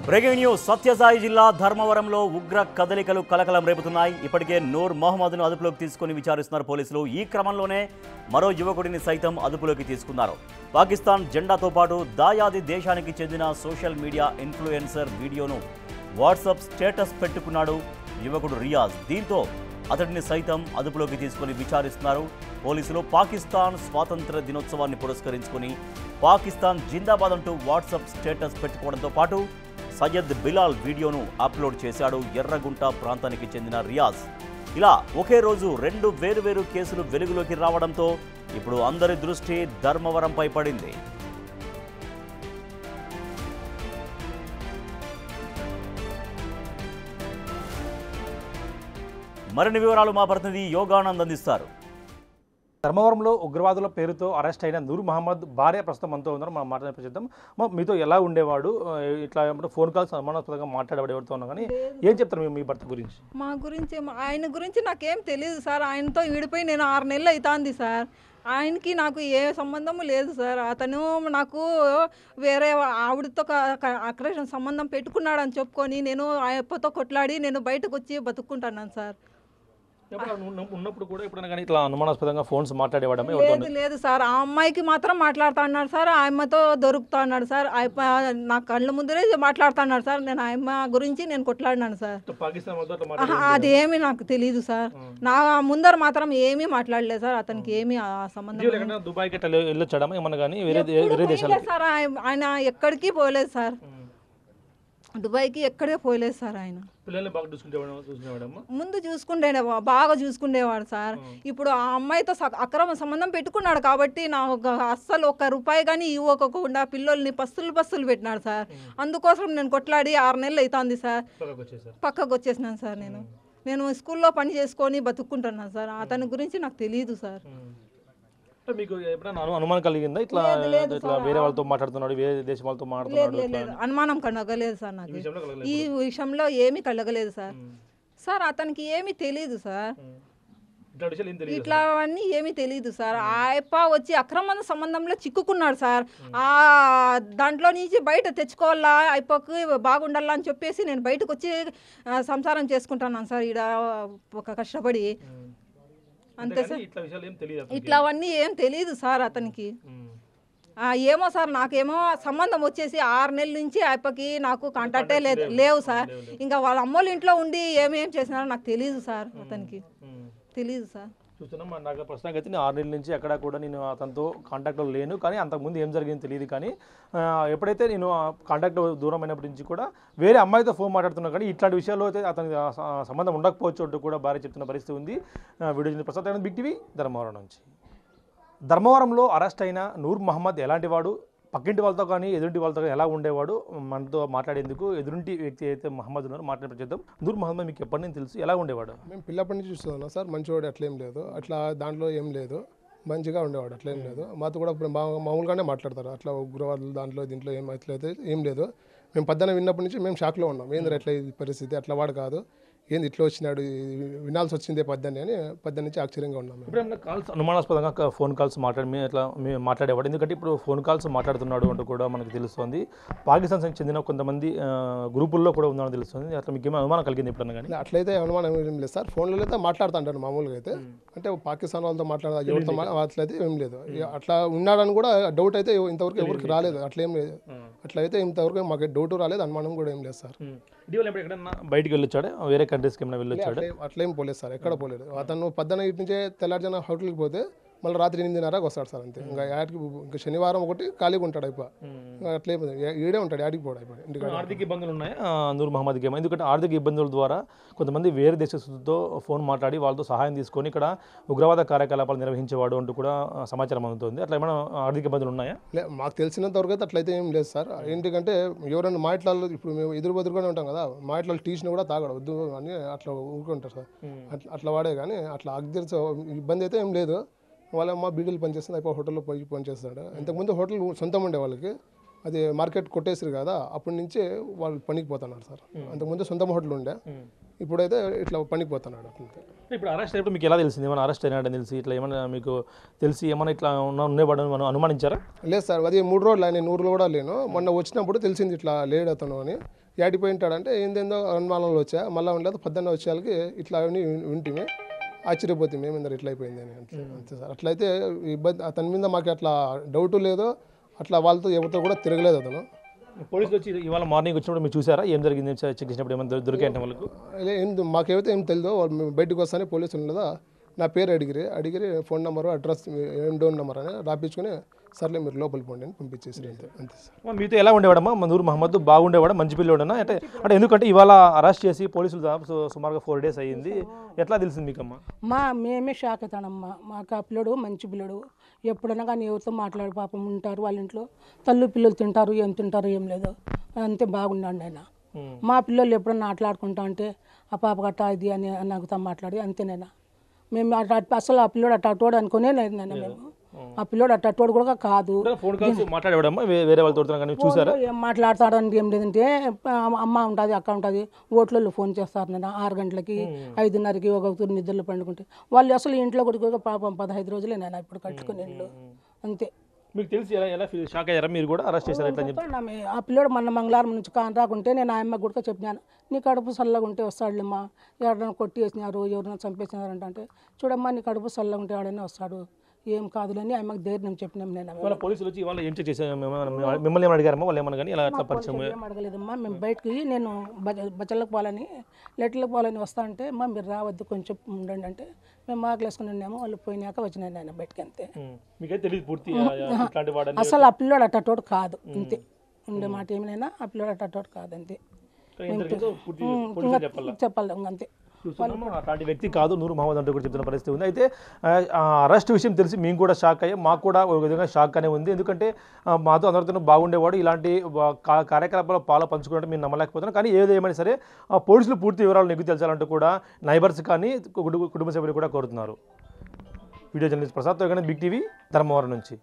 Breaking news Sathya Sai జిల్లా ధర్మవరంలో ఉగ్ర కదలికలు కలకలం రేపుతున్నాయి. ఇప్పటికే నూర్ మొహమ్మద్ను అదుపులోకి తీసుకుని విచారిస్తున్నారు పోలీసులు. ఈ క్రమంలోనే మరో యువకుడిని సైతం అదుపులోకి తీసుకున్నారు. పాకిస్తాన్ జెండాతో పాటు దాయాది దేశానికి చెందిన సోషల్ మీడియా ఇన్ఫ్లుయెన్సర్ వీడియోను వాట్సాప్ స్టేటస్ పెట్టుకున్నాడు యువకుడు రియాజ్. దీంతో అతడిని సైతం అదుపులోకి తీసుకుని విచారిస్తున్నారు పోలీసులు. పాకిస్తాన్ స్వాతంత్ర దినోత్సవాన్ని పురస్కరించుకుని పాకిస్తాన్ జిందాబాద్ అంటూ వాట్సాప్ స్టేటస్ పెట్టుకోవడంతో పాటు సయ్యద్ బిలాల్ వీడియోను అప్లోడ్ చేశాడు ఎర్రగుంట ప్రాంతానికి చెందిన రియాజ్. ఇలా ఒకే రోజు రెండు వేరువేరు కేసులు వెలుగులోకి రావడంతో ఇప్పుడు అందరి దృష్టి ధర్మవరంపై పడింది. మరిన్ని వివరాలు మా ప్రతినిధి యోగానంద్ అందిస్తారు. ధర్మవరంలో ఉగ్రవాదుల పేరుతో అరెస్ట్ అయిన నూర్ మహమ్మద్ భార్య ప్రస్తుతం మనతో ఉన్నారు. మనం మాట్లాడే మీతో ఎలా ఉండేవాడు, ఇట్లా ఫోన్ కాల్స్ అనుమానాస్పదంగా మాట్లాడేవాడు ఎవరితో ఉన్నా కానీ ఏం చెప్తారు మీ భర్త గురించి? మా గురించి ఆయన గురించి నాకేం తెలియదు సార్. ఆయనతో విడిపోయి నేను 6 నెలలు అవుతుంది సార్. ఆయనకి నాకు ఏ సంబంధము లేదు సార్. అతను నాకు వేరే ఆవిడతో అక్కడ సంబంధం పెట్టుకున్నాడని చెప్పుకొని నేను ఆయప్పతో కొట్లాడి నేను బయటకు వచ్చి బతుక్కుంటున్నాను సార్. ఉన్నప్పుడు కూడా ఎప్పుడైనా కానీ ఇట్లా అనుమానాస్పదంగా ఫోన్స్ మాట్లాడేవాడమే? లేదు సార్. ఆ అమ్మాయికి మాత్రం మాట్లాడుతా అన్నాడు సార్. ఆ అమ్మతో దొరుకుతా అన్నాడు సార్. నా కళ్ళ ముందరే మాట్లాడుతా అన్నాడు సార్. నేను ఆ అమ్మ గురించి నేను కొట్లాడినాను సార్. అదేమి నాకు తెలియదు సార్. నా ముందర మాత్రం ఏమీ మాట్లాడలేదు సార్. అతనికి ఏమీ సంబంధం. దుబాయ్ వెళ్ళొచ్చాడా ఏమన్నా కానీ వేరే దేశాలు? సార్ ఆయన ఎక్కడికి పోలేదు సార్. దుబాయ్కి ఎక్కడే పోయలేదు సార్. ఆయన ముందు బాగా చూసుకునేవాడు సార్. ఇప్పుడు ఆ అమ్మాయితో అక్రమ సంబంధం పెట్టుకున్నాడు కాబట్టి నాకు అస్సలు 1 రూపాయి కానీ ఇవ్వకుండా పిల్లల్ని పస్తులు పెట్టినాడు సార్. అందుకోసం నేను కొట్లాడి 6 నెలలు అవుతుంది సార్. పక్కకు వచ్చేసినాను సార్. నేను స్కూల్లో పని చేసుకొని బతుక్కుంటున్నాను సార్. అతని గురించి నాకు తెలియదు సార్. మీకు ఎప్పుడైనా అనుమానం కలిగిందా ఇట్లా వేరే వాళ్ళతో మాట్లాడుతున్నాడు, వేరే దేశం వాళ్ళతో మాట్లాడుతున్నాడు? అనుమానం కలగలేదు సార్. నాకు ఈ విషయంలో ఏమీ కలగలేదు సార్. సార్ అతనికి ఏమీ తెలియదు సార్. ఇట్లా అవన్నీ ఏమీ తెలియదు సార్. ఆయప్ప వచ్చి అక్రమ సంబంధంలో చిక్కుకున్నాడు సార్. ఆ దాంట్లో నుంచి బయట తెచ్చుకోవాలా, అయిపోకి బాగుండాలా అని చెప్పేసి నేను బయటకు వచ్చి సంసారం చేసుకుంటున్నాను సార్. ఈడ ఒక కష్టపడి అంతే సార్. ఇట్లా అవన్నీ ఏం తెలియదు సార్ అతనికి. ఏమో సార్ నాకేమో సంబంధం వచ్చేసి 6 నెలల నుంచి ఆయప్పకి నాకు కాంటాక్టే లేవు సార్. ఇంకా వాళ్ళ అమ్మోళ్ళ ఇంట్లో ఉండి ఏమేం చేసినారో నాకు తెలియదు సార్. అతనికి తెలియదు సార్. చూస్తున్నాం నాకు ప్రస్తుతానికి అయితే 6 నెలల నుంచి ఎక్కడా కూడా నేను అతనితో కాంటాక్ట్లో లేను. కానీ అంతకుముందు ఏం జరిగిందో తెలియదు. కానీ ఎప్పుడైతే నేను కాంటాక్ట్ దూరం అయినప్పటి నుంచి కూడా వేరే అమ్మాయితో ఫోన్ మాట్లాడుతున్నా కానీ ఇట్లాంటి విషయాల్లో అయితే అతనికి సంబంధం ఉండకపోవచ్చు అంటూ కూడా భార్య చెప్తున్న పరిస్థితి ఉంది. వీడియో ప్రస్తుతం బిగ్ టీవీ ధర్మవరం నుంచి. ధర్మవరంలో అరెస్ట్ అయిన నూర్ మహమ్మద్ ఎలాంటి వాడు, పక్కింటి వాళ్ళతో కానీ ఎదురింటి వాళ్ళతో కానీ ఎలా ఉండేవాడు, మనతో మాట్లాడేందుకు ఎదురింటి వ్యక్తి అయితే మహమ్మద్ ఉన్నారు మాట్లాడే ప్రయత్నం. నూర్ మహమ్మద్ మీకు ఎప్పటి నుంచి తెలుసు, ఎలా ఉండేవాడు? మేము పిల్లప్పటి నుంచి చూస్తున్నాం సార్. మంచివాడు అట్లేం లేదు, అట్లా దాంట్లో ఏం లేదు, మంచిగా ఉండేవాడు, అట్లేం లేదు. మాతో కూడా ఇప్పుడు మామూలుగానే మాట్లాడతారు. అట్లా ఉగ్రవాదులు దాంట్లో దీంట్లో అట్లయితే ఏం లేదు. మేము పద్దన విన్నప్పటి నుంచి మేము షాక్లో ఉన్నాం. ఏంది ఎట్లా ఈ పరిస్థితి, అట్లా వాడు కాదు, ఏంది ఇట్లా వచ్చినాడు, వినాల్సి వచ్చిందే పద్దని అని పద్దె నుంచి ఆశ్చర్యంగా ఉన్నాం. ఇప్పుడు కాల్స్ అనుమానాస్పదంగా ఫోన్ కాల్స్ మేము మాట్లాడేవాడు. ఎందుకంటే ఇప్పుడు ఫోన్ కాల్స్ మాట్లాడుతున్నాడు అంటూ కూడా మనకు తెలుస్తుంది. పాకిస్తాన్ చెందిన కొంతమంది గ్రూపుల్లో కూడా ఉందని తెలుస్తుంది. అట్లా మీకు ఏమైనా అనుమానం కలిగింది ఎప్పుడన్నా కానీ? అట్లయితే అనుమానం ఏం లేదు సార్. ఫోన్లో అయితే మాట్లాడుతుంటాను మామూలుగా అయితే. అంటే పాకిస్తాన్ వాళ్ళతో మాట్లాడదా ఎవరితో అట్లయితే ఏం లేదు. అట్లా ఉన్నాడని కూడా డౌట్ అయితే ఇంతవరకు ఎవరికి రాలేదు. అట్లేం లేదు. అట్లయితే ఇంతవరకు మాకు డౌట్ రాలేదు, అనుమానం కూడా ఏం లేదు సార్. ఎక్కడన్నా బయటికి వెళ్ళొచ్చాడు, వేరే కంట్రీస్కి ఏమైనా వెళ్ళొచ్చాడు? అట్లేం పోలేదు సార్, ఎక్కడ పోలేదు. అతను పద్దన ఇటు నుంచే తెల్లారిజన హోటల్కి పోతే మళ్ళీ రాత్రి 8:30కి వస్తాడు సార్. అంతే. ఇంకా శనివారం ఒకటి ఖాళీగా ఉంటాడు అయిపోయి. అట్లే ఈడే ఉంటాడు, ఆడికి పోడు అయిపోయి. ఇంటికి ఆర్థిక ఇబ్బందులు ఉన్నాయా నూర్ మహమ్మద్కి ఏమో? ఎందుకంటే ఆర్థిక ఇబ్బందుల ద్వారా కొంతమంది వేరే దేశస్తులతో ఫోన్ మాట్లాడి వాళ్ళతో సహాయం తీసుకొని ఇక్కడ ఉగ్రవాద కార్యకలాపాలు నిర్వహించేవాడు అంటూ కూడా సమాచారం అందుతుంది. అట్లా ఏమైనా ఆర్థిక ఇబ్బందులు ఉన్నాయా? మాకు తెలిసినంత వరకు అయితే అట్లయితే ఏం లేదు సార్. ఎందుకంటే ఎవరైనా మా ఇట్లా ఇప్పుడు మేము ఎదురుబెదురుగానే ఉంటాం కదా, మా ఇట్లా టీస్ని కూడా తాగడు వద్దు అని అట్లా ఊరుకుంటారు సార్. అట్లా వాడే కానీ అట్లా అగ్దిరిచే ఇబ్బంది అయితే ఏం లేదు. వాళ్ళ అమ్మ బీడీలు పనిచేస్తుంది, అయిపోయి హోటల్లో పోయి పనిచేస్తాడు. ఇంతకుముందు హోటల్ సొంతం ఉండే వాళ్ళకి, అది మార్కెట్ కొట్టేసారు కదా, అప్పటి నుంచే వాళ్ళు పనికి పోతున్నారు సార్. అంతకుముందు సొంతం హోటల్ ఉండే, ఇప్పుడైతే ఇట్లా పనికి పోతున్నాడు అట్లా. ఇప్పుడు అరెస్ట్ అయినప్పుడు మీకు ఎలా తెలిసింది? ఏమైనా అరెస్ట్ అయినాడని తెలిసి ఇట్లా ఏమైనా మీకు తెలిసి ఏమైనా ఇట్లా ఉండేవాడని మనం అనుమానించారా? లేదు సార్, అది 3 రోజులు ఆయన 100 కూడా లేను. మొన్న వచ్చినప్పుడు తెలిసింది ఇట్లా లేడు అతను అని. యాడిపోయి ఉంటాడంటే ఏందేందో అనుమానంలో వచ్చా, మళ్ళీ ఉండలేదు. 14 వచ్చేళ్ళకి ఇట్లా అని వింటిమే, ఆశ్చర్యపోతుంది మేమిందరు ఇట్లా అయిపోయింది అని. అంతే సార్. అట్లయితే ఇబ్బంది అతని మీద మాకు అట్లా డౌట్ లేదు. అట్లా వాళ్ళతో ఎవరితో కూడా తిరగలేదు అతను. పోలీసులు వచ్చి ఇవాళ మార్నింగ్ వచ్చినప్పుడు మీరు చూసారా ఏం జరిగింది? చెక్ చేసినప్పుడు ఏమైనా దొరికాయంటే వాళ్ళకు? మాకేమైతే ఏం తెలియదు. వాళ్ళు బయటకు వస్తానే పోలీసులు ఉన్నదా నా పేరు అడిగిరి ఫోన్ నెంబరు అడ్రస్ ఏం డోన్ నెంబర్ అని రాపించుకుని సర్లే మీరు లోపలికి పోండి అని పంపించేసి అంతే సార్. మీతో ఎలా ఉండేవాడమ్మా నూర్ మహమ్మద్? బాగుండేవాడా? మంచి పిల్లోడనా? అంటే ఎందుకంటే ఇవాళ అరెస్ట్ చేసి పోలీసులు సుమారుగా 4 days అయ్యింది, ఎట్లా తెలిసింది మీకమ్మా? మేమే షాక్ అవుతానమ్మా. మాకు ఆ పిల్లడు మంచి పిల్లడు, ఎప్పుడైనా కానీ ఎవరితో మాట్లాడు పాపం ఉంటారు వాళ్ళ ఇంట్లో, పిల్లలు తింటారు, ఏం తింటారు ఏం లేదు, అంతే బాగున్నాడు ఆయన. మా పిల్లలు ఎప్పుడన్నా ఆటలాడుకుంటా అంటే ఆ పాప గట్టా ఇది అని నాకుతా మాట్లాడి అంతేనైనా. మేము అసలు ఆ పిల్లోడు అట్టోడు అనుకునే నైనా మేము. ఆ పిల్లోడు అట్టోడు కూడా కాదు. మాట్లాడేవాడమ్మా వేరే వాళ్ళతో? చూసారా ఏం మాట్లాడతాడంటే ఏం లేదంటే అమ్మ ఉంటుంది, అక్క ఉంటుంది, ఓట్లలో ఫోన్ చేస్తారు నేను 6 గంటలకి 5:30కి ఒక నిద్రలు పండుకుంటే. వాళ్ళు అసలు ఇంట్లో కూడా పాపం 15 రోజులే నేను ఇప్పుడు కట్టుకుని ఇల్లు అంతే. మీకు తెలిసి ఎలా షాక్ అయ్యారా మీరు కూడా? అరెస్ట్ చేశారు ఆ పిల్లోడు మొన్న మంగళవారం నుంచి రాకుంటే నేను ఆ అమ్మ కూడా చెప్పినాను, నీ కడుపు చల్లగా ఉంటే వస్తాడులేమ్మా, ఎవరైనా కొట్టేసినారు ఎవరైనా చంపేసినారు అంటే చూడమ్మా నీ కడుపు చల్లగా ఉంటే ఆడనే వస్తాడు, ఏం కాదులని ఆమెకు ధైర్యం చెప్పినాం. నేను పోలీసులు వచ్చి ఇవాళ ఏం చెక్ చేశారు? మిమ్మల్ని ఏమైనా అడిగారమ్మా? వాళ్ళు ఏమన్నా కానీ ఎలా పరిచయం? ఏం అడగలేదమ్మా. మేము బయటకి నేను బచ్చలకు పోవాలని లెటర్లకు పోవాలని వస్తా అంటే అమ్మా మీరు రావద్దు కొంచెం ఉండండి అంటే మేము ఆకలేసుకుని ఉన్నాము. వాళ్ళు పోయినాక వచ్చినాను నేను బయటకి అంతే. అసలు ఆ పిల్లోడు అట్టోడు కాదు అంతే. ఉండే మాట ఏమైనా ఆ పిల్లోడు అట్టోడు కాదు అంతే. చెప్పాలి అంతే. అలాంటి వ్యక్తి కాదు నూర్ మహమ్మద్ అంటూ కూడా చెప్తున్న పరిస్థితి ఉంది. అయితే అరెస్ట్ విషయం తెలిసి మేము కూడా షాక్ అయ్యాం. మాకు కూడా ఒక విధంగా షాక్ అనే ఉంది. ఎందుకంటే మాతో అందరితో బాగుండేవాడు, ఇలాంటి కార్యకలాపాలు పంచుకున్నట్టు మేము నమ్మలేకపోతున్నాం. కానీ ఏదేమైనా సరే పోలీసులు పూర్తి వివరాలు నెగ్గు తెలచాలంటూ కూడా నైబర్స్ కానీ కుటుంబ సభ్యులు కూడా కోరుతున్నారు. వీడియో జర్నలిస్ట్ ప్రసాద్తో బిగ్ టీవీ ధర్మవరం నుంచి.